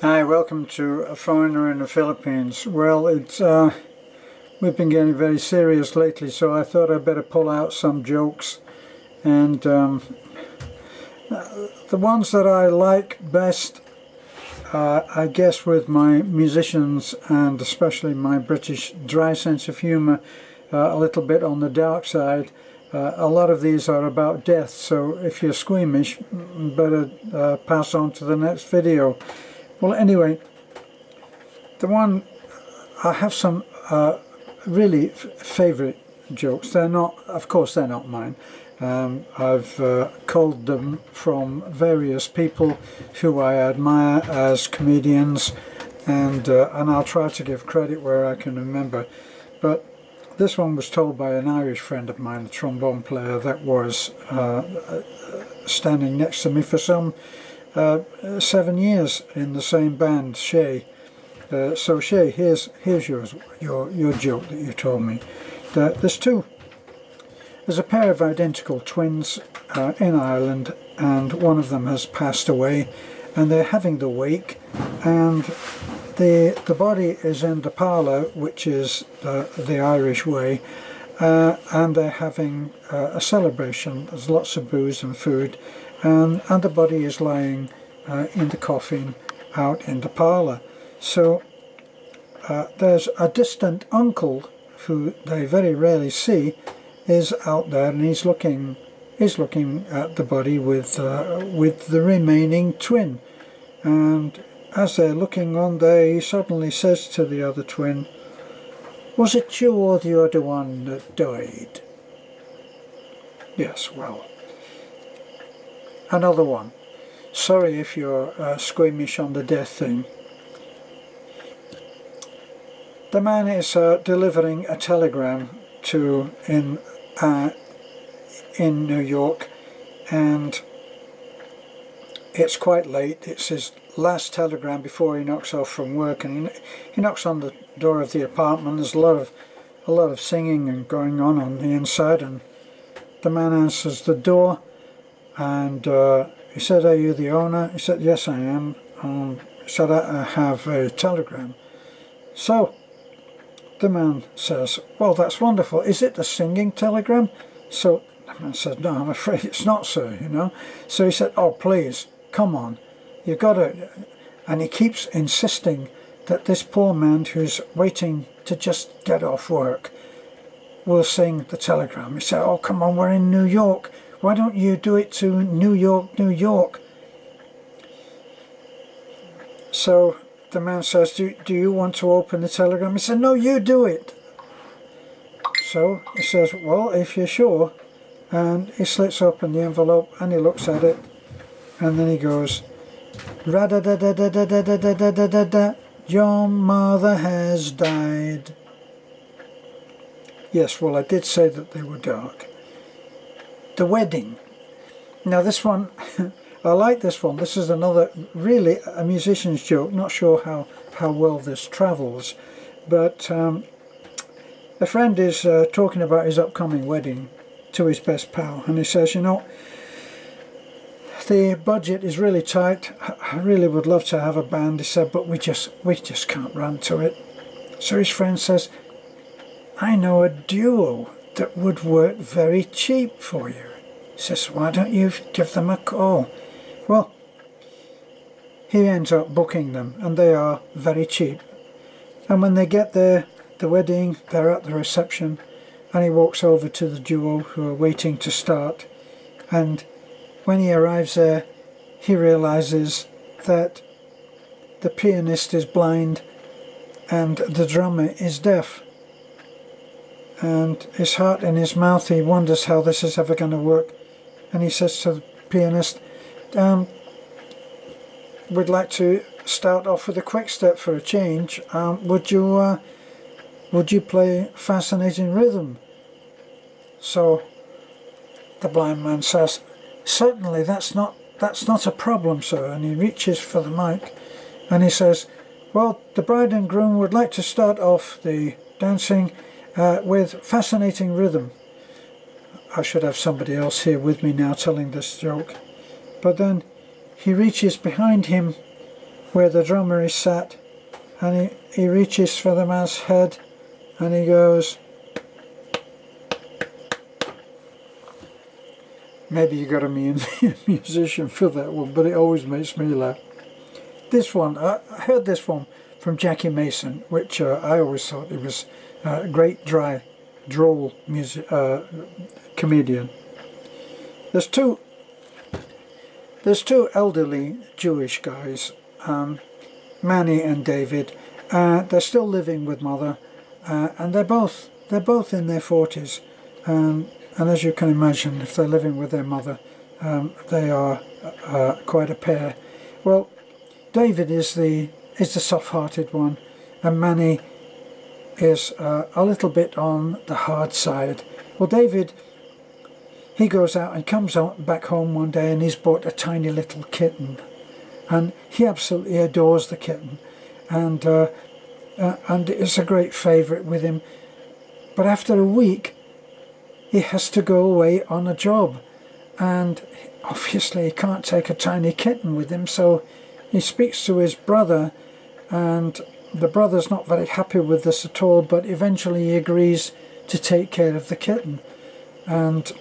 Hi, welcome to A Foreigner in the Philippines. Well, we've been getting very serious lately, so I thought I'd better pull out some jokes. And the ones that I like best, I guess with my musicians and especially my British dry sense of humour, a little bit on the dark side. A lot of these are about death, so if you're squeamish, better pass on to the next video. Well, anyway, the one I have some really favourite jokes. They're not, of course, they're not mine. I've culled them from various people who I admire as comedians, and I'll try to give credit where I can remember. But this one was told by an Irish friend of mine, a trombone player that was standing next to me for some 7 years in the same band, Shay. So Shay, here's your joke that you told me. There's a pair of identical twins in Ireland, and one of them has passed away, and they're having the wake, and the body is in the parlour, which is the Irish way, and they're having a celebration. There's lots of booze and food, and the body is lying in the coffin out in the parlour. So there's a distant uncle who they very rarely see is out there, and he's looking at the body with the remaining twin, and as they're looking on there, he suddenly says to the other twin, "Was it you or the other one that died?" Yes, well. Another one. Sorry if you're squeamish on the death thing. The man is delivering a telegram in New York, and it's quite late. It's his last telegram before he knocks off from work, and he knocks on the door of the apartment. There's a lot of singing and going on the inside, and the man answers the door, and he said, "Are you the owner?" He said, "Yes, I am." He said, "I have a telegram." So the man says, "Well, that's wonderful. Is it a singing telegram?" So the man said, "No, I'm afraid it's not, sir, you know." So he said, "Oh, please, come on. You've got to..." And he keeps insisting that this poor man who's waiting to just get off work will sing the telegram. He said, "Oh, come on, we're in New York. Why don't you do it to New York, New York?" So the man says, do you want to open the telegram?" He said, "No, you do it." So he says, "Well, if you're sure." And he slits open the envelope and he looks at it, and then he goes, "Ra-da-da-da-da-da-da-da-da-da-da, your mother has died." Yes, well, I did say that they were dark. The wedding. Now this one, I like this one. This is another, really a musician's joke. Not sure how well this travels, but a friend is talking about his upcoming wedding to his best pal, and he says, "You know, the budget is really tight. I really would love to have a band," he said, "but we just can't run to it." So his friend says, "I know a duo that would work very cheap for you." He says, "Why don't you give them a call?" Well, he ends up booking them, and they are very cheap. And when they get there, the wedding, they're at the reception, and he walks over to the duo who are waiting to start, and when he arrives there, he realizes that the pianist is blind and the drummer is deaf. And his heart in his mouth, he wonders how this is ever going to work. And he says to the pianist, "We'd like to start off with a quick step for a change. Would you play Fascinating Rhythm?" So the blind man says, "Certainly, that's not a problem, sir." And he reaches for the mic, and he says, "Well, the bride and groom would like to start off the dancing with Fascinating Rhythm." I should have somebody else here with me now telling this joke. But then he reaches behind him where the drummer is sat, and he reaches for the man's head and he goes, maybe you got to be a musician for that one, but it always makes me laugh. This one, I heard this one from Jackie Mason, which I always thought he was a great droll comedian. There's two elderly Jewish guys, Manny and David. They're still living with mother, and they're both in their 40s. And as you can imagine, if they're living with their mother, they are quite a pair. Well, David is the soft-hearted one, and Manny is a little bit on the hard side. Well, David, he goes out and comes out back home one day, and he's bought a tiny little kitten, and he absolutely adores the kitten, and it's a great favourite with him. But after a week, he has to go away on a job, and obviously he can't take a tiny kitten with him, so he speaks to his brother, and the brother's not very happy with this at all, but eventually he agrees to take care of the kitten. And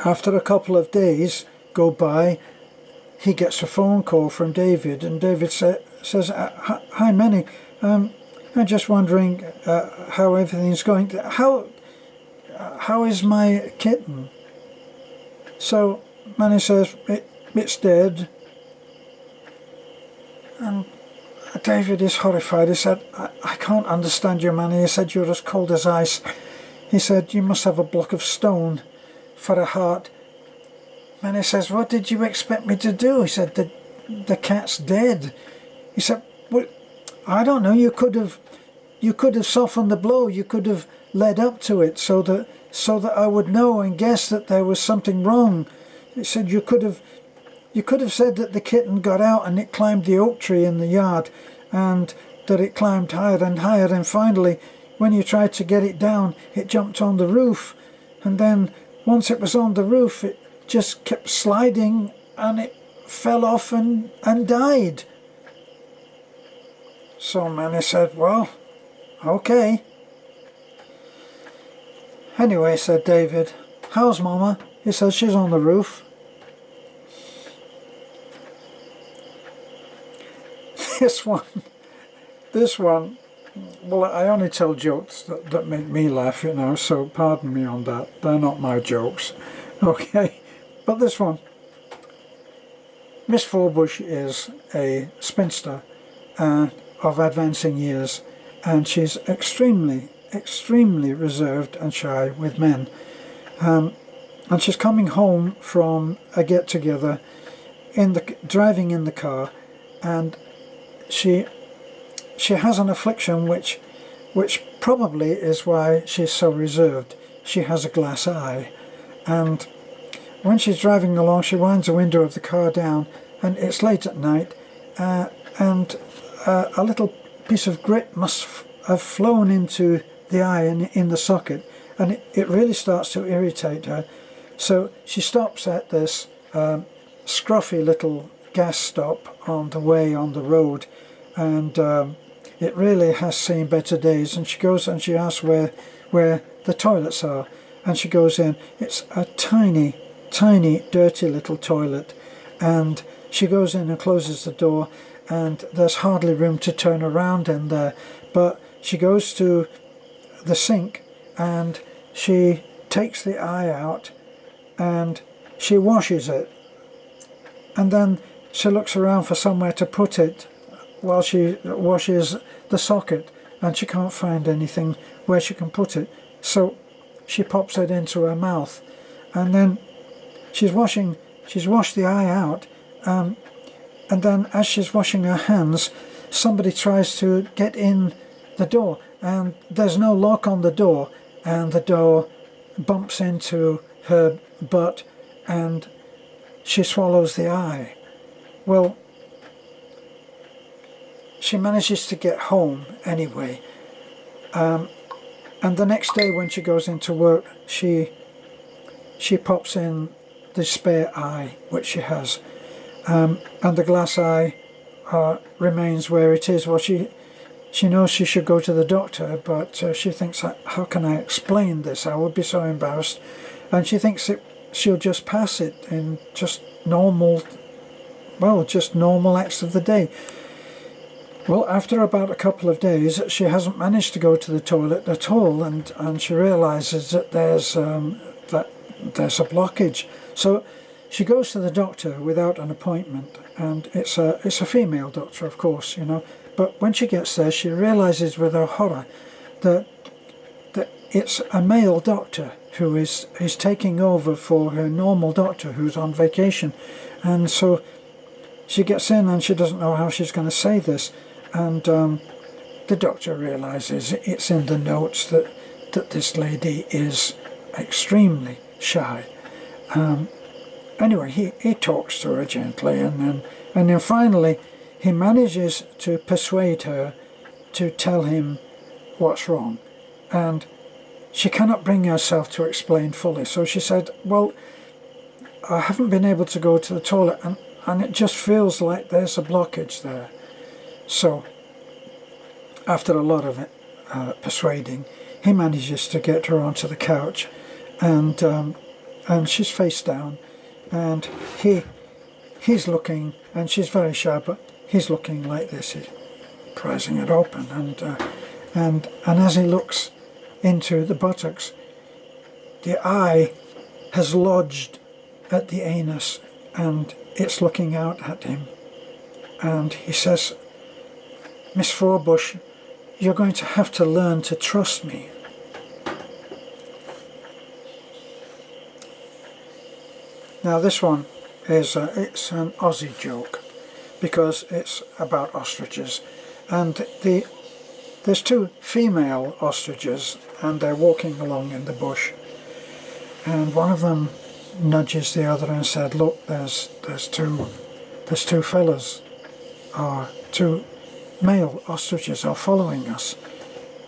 after a couple of days go by, he gets a phone call from David, and David says, "Hi Manny, I'm just wondering how everything's going. How is my kitten?" So Manny says, "It's dead." And David is horrified. He said, I can't understand you, Manny. He said, "You're as cold as ice." He said, "You must have a block of stone for a heart." Manny says, "What did you expect me to do?" He said, the cat's dead." He said, "Well, I don't know. You could have softened the blow. You could have led up to it so that I would know and guess that there was something wrong." He said, you could have said that the kitten got out and it climbed the oak tree in the yard, and that it climbed higher and higher, and finally when you tried to get it down, it jumped on the roof, and then once it was on the roof, it just kept sliding and it fell off and died. So Manny said, "Well, okay." "Anyway," said David, "how's Mama?" He said, "She's on the roof." This one, well, I only tell jokes that make me laugh, you know, so pardon me on that. They're not my jokes, okay? But this one, Miss Forbush is a spinster of advancing years, and she's extremely reserved and shy with men. And she's coming home from a get-together, driving in the car, and she has an affliction which probably is why she's so reserved. She has a glass eye, and when she's driving along, she winds the window of the car down, and it's late at night, and a little piece of grit must have flown into the eye in the socket, and it really starts to irritate her. So she stops at this scruffy little gas stop on the way on the road, and it really has seen better days, and she goes and she asks where the toilets are, and she goes in. It's a tiny dirty little toilet, and she goes in and closes the door, and there's hardly room to turn around in there, but she goes to the sink and she takes the eye out and she washes it, and then she looks around for somewhere to put it while she washes the socket, and she can't find anything where she can put it, so she pops it into her mouth, and then she's washed the eye out, and then as she's washing her hands, somebody tries to get in the door, and there's no lock on the door, and the door bumps into her butt and she swallows the eye. Well, she manages to get home anyway, and the next day when she goes into work, she pops in the spare eye which she has, and the glass eye remains where it is. Well, she knows she should go to the doctor, but she thinks, how can I explain this? I would be so embarrassed. And she thinks she'll just pass it in just normal acts of the day. Well, after about a couple of days, she hasn't managed to go to the toilet at all, and she realizes that there's a blockage. So she goes to the doctor without an appointment, and it's a female doctor, of course, But when she gets there, she realizes with her horror that it's a male doctor who is taking over for her normal doctor who's on vacation. And so she gets in and she doesn't know how she's going to say this. And the doctor realizes it's in the notes that this lady is extremely shy. Anyway, he talks to her gently, and then finally he manages to persuade her to tell him what's wrong. And she cannot bring herself to explain fully. So she said, well, I haven't been able to go to the toilet, and it just feels like there's a blockage there. So after a lot of persuading, he manages to get her onto the couch, and she's face down, and he's looking, and she's very shy, but he's looking like this. He's prising it open, and as he looks into the buttocks, the eye has lodged at the anus, and it's looking out at him. And he says, Miss Forbush, you're going to have to learn to trust me. Now this one is it's an Aussie joke, because it's about ostriches, and there's two female ostriches, and they're walking along in the bush, and one of them nudges the other and said, look, there's two fellas, or two male ostriches are following us.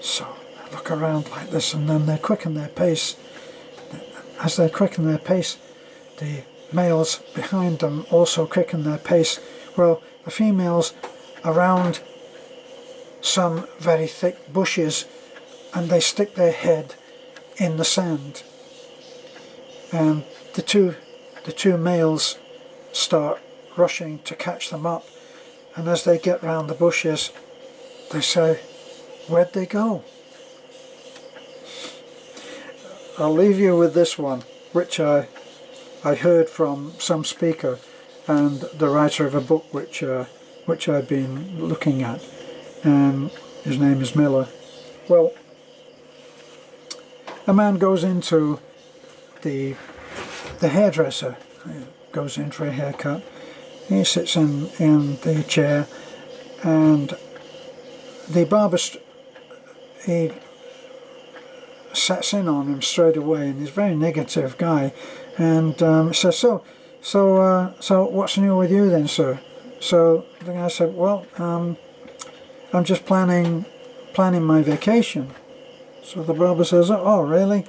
So they look around like this, and then they quicken their pace. As they quicken their pace, the males behind them also quicken their pace. Well, the females around some very thick bushes, and they stick their head in the sand, and the two males start rushing to catch them up, and as they get round the bushes, they say, where'd they go? I'll leave you with this one, which I heard from some speaker and the writer of a book which I've been looking at. His name is Miller. Well, a man goes into the hairdresser, goes in for a haircut. He sits in the chair, and the barber he sets in on him straight away, and he's a very negative guy, and says, so what's new with you then, sir? So the guy said, well, I'm just planning my vacation. So the barber says, oh really?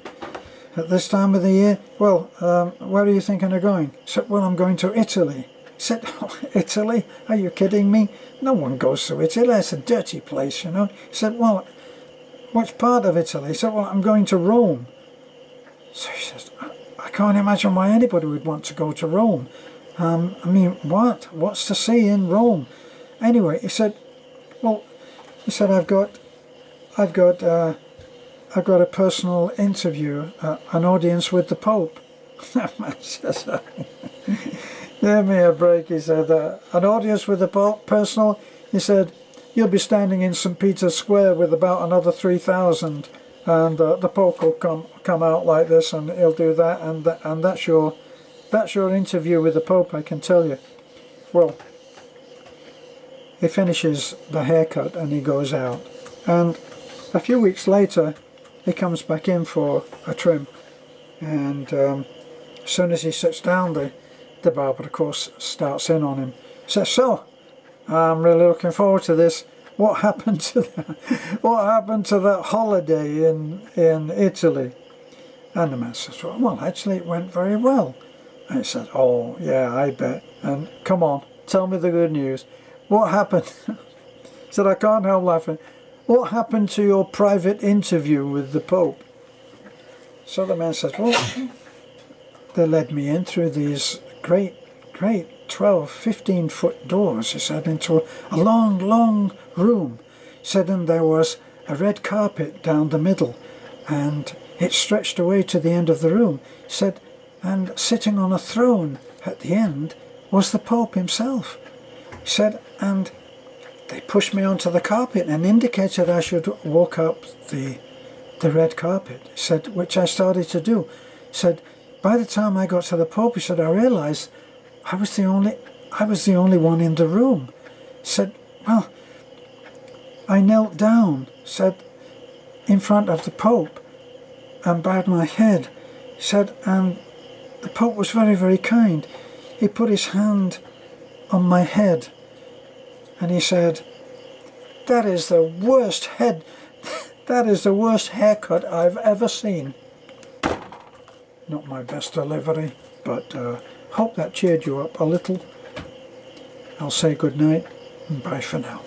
At this time of the year? Well, where are you thinking of going? He said, well, I'm going to Italy. He said, oh, Italy? Are you kidding me? No one goes to Italy. It's a dirty place, He said, well, which part of Italy? He said, well, I'm going to Rome. So he says, I can't imagine why anybody would want to go to Rome. I mean, what's to see in Rome? Anyway, he said, I've got a personal interview, an audience with the Pope. That man says, give me a break, he said. An audience with the Pope, personal? He said, you'll be standing in St. Peter's Square with about another 3,000, and the Pope will come out like this, and he'll do that, and that's your interview with the Pope, I can tell you. Well, he finishes the haircut and he goes out, and a few weeks later he comes back in for a trim, and as soon as he sits down, the barber, of course, starts in on him. Says, so, I'm really looking forward to this. What happened to that holiday in Italy? And the man says, well, actually it went very well. And he said, oh yeah, I bet. And come on, tell me the good news. what happened? He said, I can't help laughing. What happened to your private interview with the Pope? So the man says, well, they led me in through these great 12, 15-foot doors, he said, into a long room. He said, and there was a red carpet down the middle, and it stretched away to the end of the room. He said, and sitting on a throne at the end was the Pope himself. He said, and they pushed me onto the carpet and indicated I should walk up the red carpet. He said, which I started to do. He said, by the time I got to the Pope, he said, I realized I was the only one in the room. He said, well, I knelt down, said, in front of the Pope and bowed my head. He said, and the Pope was very kind. He put his hand on my head and he said, that is the worst haircut I've ever seen. Not my best delivery, but hope that cheered you up a little. I'll say good night and bye for now.